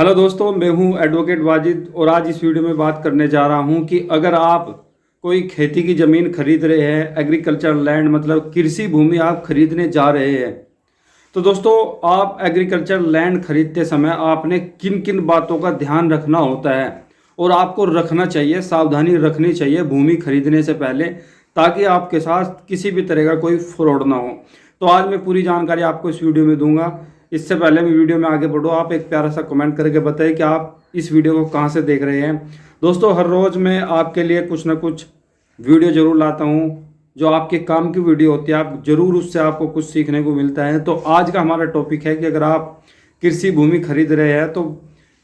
Hello दोस्तों, मैं हूं एडवोकेट वाजिद और आज इस वीडियो में बात करने जा रहा हूं कि अगर आप कोई खेती की ज़मीन खरीद रहे हैं, एग्रीकल्चर लैंड मतलब कृषि भूमि आप खरीदने जा रहे हैं, तो दोस्तों आप एग्रीकल्चर लैंड खरीदते समय आपने किन किन बातों का ध्यान रखना होता है और आपको रखना चाहिए, सावधानी रखनी चाहिए भूमि खरीदने से पहले, ताकि आपके साथ किसी भी तरह का कोई फ्रॉड ना हो। तो आज मैं पूरी जानकारी आपको इस वीडियो में दूंगा। इससे पहले मैं वीडियो में आगे बढ़ो, आप एक प्यारा सा कमेंट करके बताइए कि आप इस वीडियो को कहाँ से देख रहे हैं। दोस्तों, हर रोज़ मैं आपके लिए कुछ ना कुछ वीडियो ज़रूर लाता हूँ जो आपके काम की वीडियो होती है, आप ज़रूर उससे आपको कुछ सीखने को मिलता है। तो आज का हमारा टॉपिक है कि अगर आप कृषि भूमि खरीद रहे हैं तो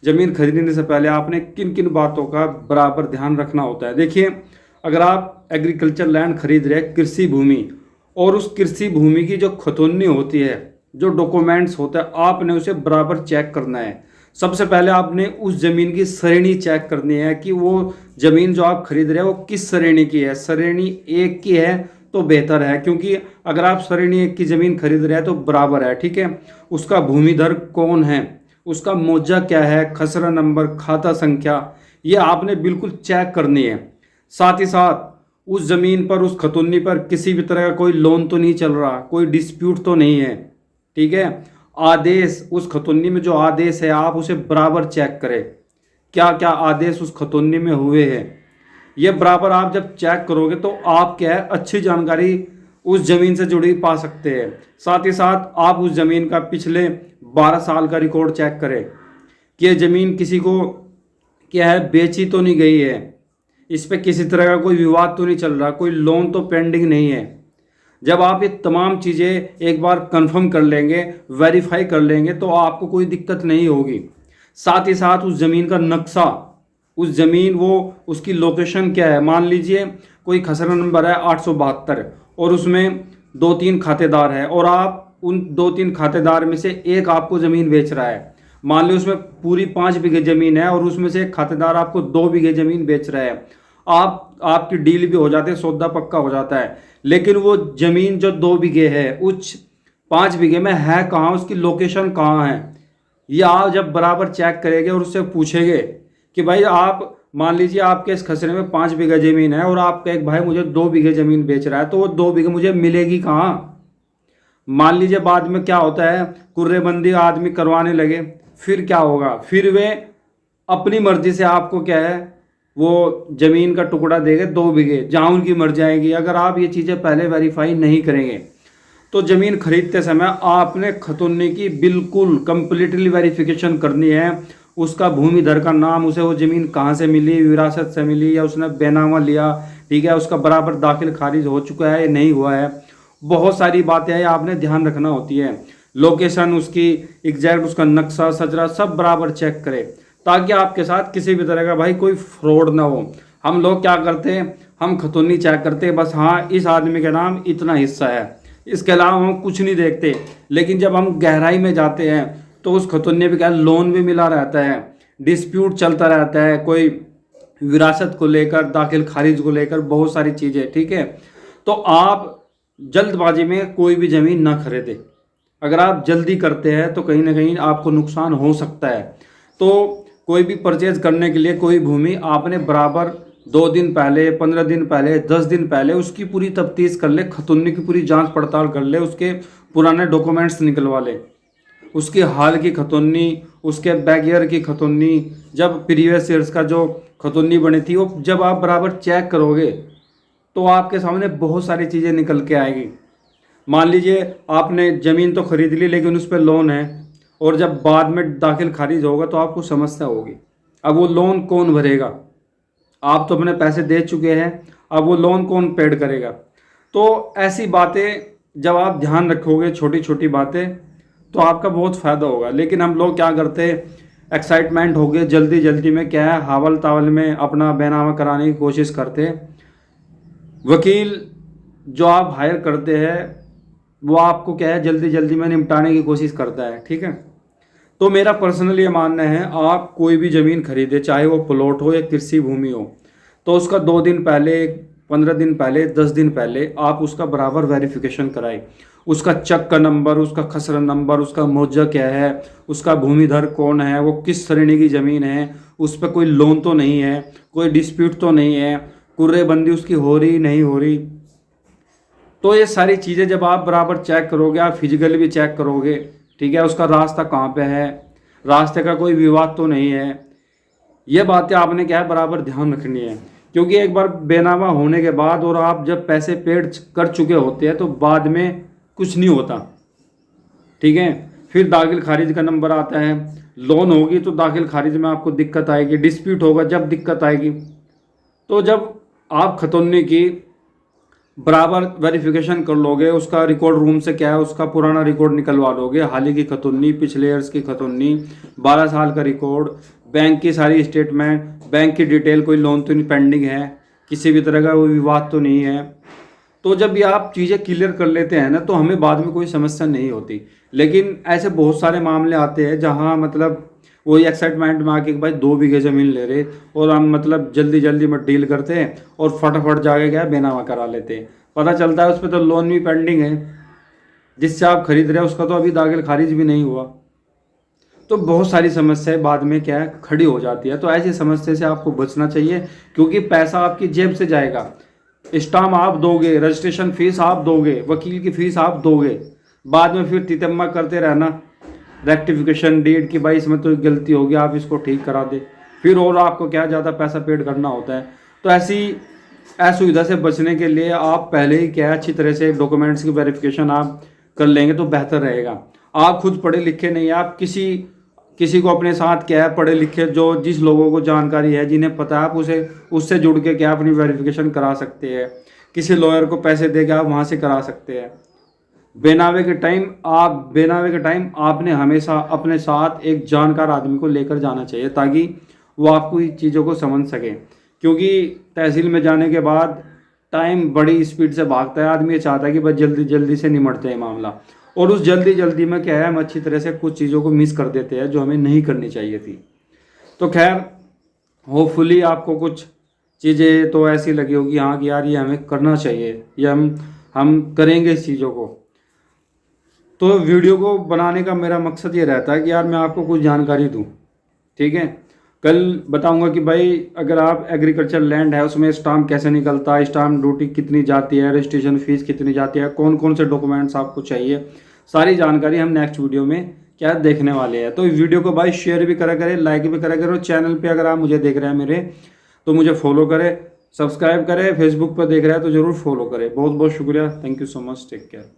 ज़मीन खरीदने से पहले आपने किन किन बातों का बराबर ध्यान रखना होता है। देखिए, अगर आप एग्रीकल्चर लैंड खरीद रहे हैं, कृषि भूमि, और उस कृषि भूमि की जो खतौनी होती है, जो डॉक्यूमेंट्स होता है, आपने उसे बराबर चेक करना है। सबसे पहले आपने उस ज़मीन की श्रेणी चेक करनी है कि वो ज़मीन जो आप खरीद रहे हैं वो किस श्रेणी की है। श्रेणी एक की है तो बेहतर है, क्योंकि अगर आप श्रेणी एक की ज़मीन खरीद रहे हैं तो बराबर है, ठीक है। उसका भूमिधर कौन है, उसका मौजा क्या है, खसरा नंबर, खाता संख्या, ये आपने बिल्कुल चेक करनी है। साथ ही साथ उस ज़मीन पर, उस खतौनी पर किसी भी तरह का कोई लोन तो नहीं चल रहा, कोई डिस्प्यूट तो नहीं है, ठीक है। आदेश, उस खतौनी में जो आदेश है आप उसे बराबर चेक करें, क्या क्या आदेश उस खतौनी में हुए हैं। ये बराबर आप जब चेक करोगे तो आप क्या है, अच्छी जानकारी उस ज़मीन से जुड़ी पा सकते हैं। साथ ही साथ आप उस ज़मीन का पिछले 12 साल का रिकॉर्ड चेक करें कि ये ज़मीन किसी को क्या है, बेची तो नहीं गई है, इस पर किसी तरह का कोई विवाद तो नहीं चल रहा, कोई लोन तो पेंडिंग नहीं है। जब आप ये तमाम चीज़ें एक बार कंफर्म कर लेंगे, वेरीफाई कर लेंगे, तो आपको कोई दिक्कत नहीं होगी। साथ ही साथ उस ज़मीन का नक्शा, उस ज़मीन वो उसकी लोकेशन क्या है। मान लीजिए कोई खसरा नंबर है 872 और उसमें 2-3 खातेदार है और आप उन 2-3 खातेदार में से एक आपको ज़मीन बेच रहा है। मान लो उसमें पूरी 5 बीघे ज़मीन है और उसमें से एक खातेदार आपको 2 बीघे ज़मीन बेच रहा है। आपकी डील भी हो जाती है, सौदा पक्का हो जाता है। लेकिन वो ज़मीन जो 2 बीघे है उस 5 बीघे में है कहाँ, उसकी लोकेशन कहाँ है, ये आप जब बराबर चेक करेंगे और उससे पूछेंगे कि भाई आप, मान लीजिए आपके इस खसरे में 5 बीघा ज़मीन है और आपका एक भाई मुझे 2 बीघे ज़मीन बेच रहा है, तो वो 2 बीघे मुझे मिलेगी कहाँ। मान लीजिए बाद में क्या होता है, कुर्रेबंदी आदमी करवाने लगे, फिर क्या होगा, फिर वे अपनी मर्जी से आपको क्या है, वो ज़मीन का टुकड़ा देंगे 2 बीघे, जहाँ उनकी मर्जी आएगी। अगर आप ये चीज़ें पहले वेरीफाई नहीं करेंगे तो ज़मीन खरीदते समय आपने खतौनी की बिल्कुल कंप्लीटली वेरिफिकेशन करनी है। उसका भूमिधर का नाम, उसे वो ज़मीन कहाँ से मिली, विरासत से मिली या उसने बेनामा लिया, ठीक है, उसका बराबर दाखिल खारिज हो चुका है या नहीं हुआ है। बहुत सारी बातें हैं आपने ध्यान रखना होती है। लोकेशन उसकी एग्जैक्ट, उसका नक्शा सजरा सब बराबर चेक करें, ताकि आपके साथ किसी भी तरह का भाई कोई फ्रॉड ना हो। हम लोग क्या करते हैं, हम खतौनी चेक करते हैं, बस हाँ इस आदमी के नाम इतना हिस्सा है, इसके अलावा हम कुछ नहीं देखते। लेकिन जब हम गहराई में जाते हैं तो उस खतौनी पे क्या लोन भी मिला रहता है, डिस्प्यूट चलता रहता है, कोई विरासत को लेकर, दाखिल खारिज को लेकर, बहुत सारी चीज़ें, ठीक है। तो आप जल्दबाजी में कोई भी ज़मीन ना खरीदें। अगर आप जल्दी करते हैं तो कहीं ना कहीं आपको नुकसान हो सकता है। तो कोई भी परचेज करने के लिए कोई भूमि आपने बराबर 2 दिन पहले, 15 दिन पहले, 10 दिन पहले उसकी पूरी तफ्तीश कर ले, खतौनी की पूरी जांच पड़ताल कर ले, उसके पुराने डॉक्यूमेंट्स निकलवा ले, उसकी हाल की खतौनी, उसके बैक ईयर की खतौनी, जब प्रीवियस ईयर्स का जो खतौनी बनी थी वो जब आप बराबर चेक करोगे तो आपके सामने बहुत सारी चीज़ें निकल के आएगी। मान लीजिए आपने ज़मीन तो खरीद ली लेकिन उस पर लोन है, और जब बाद में दाखिल खारिज होगा तो आपको समस्या होगी। अब वो लोन कौन भरेगा, आप तो अपने पैसे दे चुके हैं, अब वो लोन कौन पेड करेगा। तो ऐसी बातें जब आप ध्यान रखोगे, छोटी छोटी बातें, तो आपका बहुत फ़ायदा होगा। लेकिन हम लोग क्या करते हैं, एक्साइटमेंट हो गए, जल्दी जल्दी में क्या है, हावल तावल में अपना बैनामा कराने की कोशिश करते हैं। वकील जो आप हायर करते हैं वो आपको क्या है, जल्दी जल्दी में निपटाने की कोशिश करता है, ठीक है। तो मेरा पर्सनल ये मानना है, आप कोई भी ज़मीन खरीदे, चाहे वो प्लॉट हो या कृषि भूमि हो, तो उसका 2 दिन पहले, 15 दिन पहले, 10 दिन पहले आप उसका बराबर वेरिफिकेशन कराएं। उसका चक का नंबर, उसका खसरा नंबर, उसका मुआवजा क्या है, उसका भूमिधर कौन है, वो किस श्रेणी की ज़मीन है, उस पर कोई लोन तो नहीं है, कोई डिस्प्यूट तो नहीं है, कुर्रेबंदी उसकी हो रही नहीं हो रही। तो ये सारी चीज़ें जब आप बराबर चेक करोगे, आप फिजिकली भी चेक करोगे, ठीक है, उसका रास्ता कहाँ पे है, रास्ते का कोई विवाद तो नहीं है, ये बातें आपने क्या है बराबर ध्यान रखनी है। क्योंकि एक बार बेनामा होने के बाद और आप जब पैसे पेड कर चुके होते हैं तो बाद में कुछ नहीं होता, ठीक है। फिर दाखिल खारिज का नंबर आता है, लोन होगी तो दाखिल खारिज में आपको दिक्कत आएगी, डिस्प्यूट होगा जब दिक्कत आएगी। तो जब आप खतौनी की बराबर वेरिफिकेशन कर लोगे, उसका रिकॉर्ड रूम से क्या है उसका पुराना रिकॉर्ड निकलवा लोगे, हाल ही की खतौनी, पिछले ईयर्स की खतौनी, 12 साल का रिकॉर्ड, बैंक की सारी स्टेटमेंट, बैंक की डिटेल, कोई लोन तो नहीं पेंडिंग है, किसी भी तरह का कोई विवाद तो नहीं है। तो जब ये आप चीज़ें क्लियर कर लेते हैं ना तो हमें बाद में कोई समस्या नहीं होती। लेकिन ऐसे बहुत सारे मामले आते हैं जहाँ मतलब वही एक्साइटमेंट में आके भाई 2 बीघे ज़मीन ले रहे और हम मतलब जल्दी जल्दी में डील करते हैं और फटाफट जाके क्या बेनामा करा लेते हैं। पता चलता है उस पर तो लोन भी पेंडिंग है, जिससे आप खरीद रहे हैं उसका तो अभी दाखिल खारिज भी नहीं हुआ। तो बहुत सारी समस्याएं बाद में क्या है खड़ी हो जाती है। तो ऐसी समस्या से आपको बचना चाहिए, क्योंकि पैसा आपकी जेब से जाएगा, स्टाम्प आप दोगे, रजिस्ट्रेशन फीस आप दोगे, वकील की फीस आप दोगे, बाद में फिर तितम्मा करते रहना रेक्टिफिकेशन डीड कि भाई इसमें तो गलती होगी आप इसको ठीक करा दे, फिर और आपको क्या ज़्यादा पैसा पेड करना होता है। तो ऐसी असुविधा से बचने के लिए आप पहले ही क्या अच्छी तरह से डॉक्यूमेंट्स की वेरिफिकेशन आप कर लेंगे तो बेहतर रहेगा। आप खुद पढ़े लिखे नहीं, आप किसी को अपने साथ क्या है पढ़े लिखे जो जिस लोगों को जानकारी है, जिन्हें पता है, आप उससे जुड़ के क्या अपनी वेरिफिकेशन करा सकते हैं। किसी लॉयर को पैसे दे के आप वहाँ से करा सकते हैं। बेनामे के टाइम आपने हमेशा अपने साथ एक जानकार आदमी को लेकर जाना चाहिए, ताकि वो आपको इन चीज़ों को समझ सके। क्योंकि तहसील में जाने के बाद टाइम बड़ी स्पीड से भागता है, आदमी ये चाहता है कि बस जल्दी जल्दी से निमटते हैं मामला, और उस जल्दी जल्दी में क्या है हम अच्छी तरह से कुछ चीज़ों को मिस कर देते हैं जो हमें नहीं करनी चाहिए थी। तो खैर होपफुली आपको कुछ चीज़ें तो ऐसी लगी होगी हाँ कि यार ये हमें करना चाहिए, ये हम करेंगे इस चीज़ों को। तो वीडियो को बनाने का मेरा मकसद ये रहता है कि यार मैं आपको कुछ जानकारी दूं, ठीक है। कल बताऊंगा कि भाई अगर आप एग्रीकल्चर लैंड है उसमें स्टाम्प कैसे निकलता है, स्टाम्प ड्यूटी कितनी जाती है, रजिस्ट्रेशन फीस कितनी जाती है, कौन कौन से डॉक्यूमेंट्स आपको चाहिए, सारी जानकारी हम नेक्स्ट वीडियो में क्या देखने वाले हैं। तो वीडियो को भाई शेयर भी करा करें, लाइक भी करा करें। चैनल पर अगर आप मुझे देख रहे हैं मेरे तो मुझे फॉलो करें, सब्सक्राइब करें, फेसबुक पर देख रहे हैं तो ज़रूर फॉलो करें। बहुत बहुत शुक्रिया, thank you so much, take care.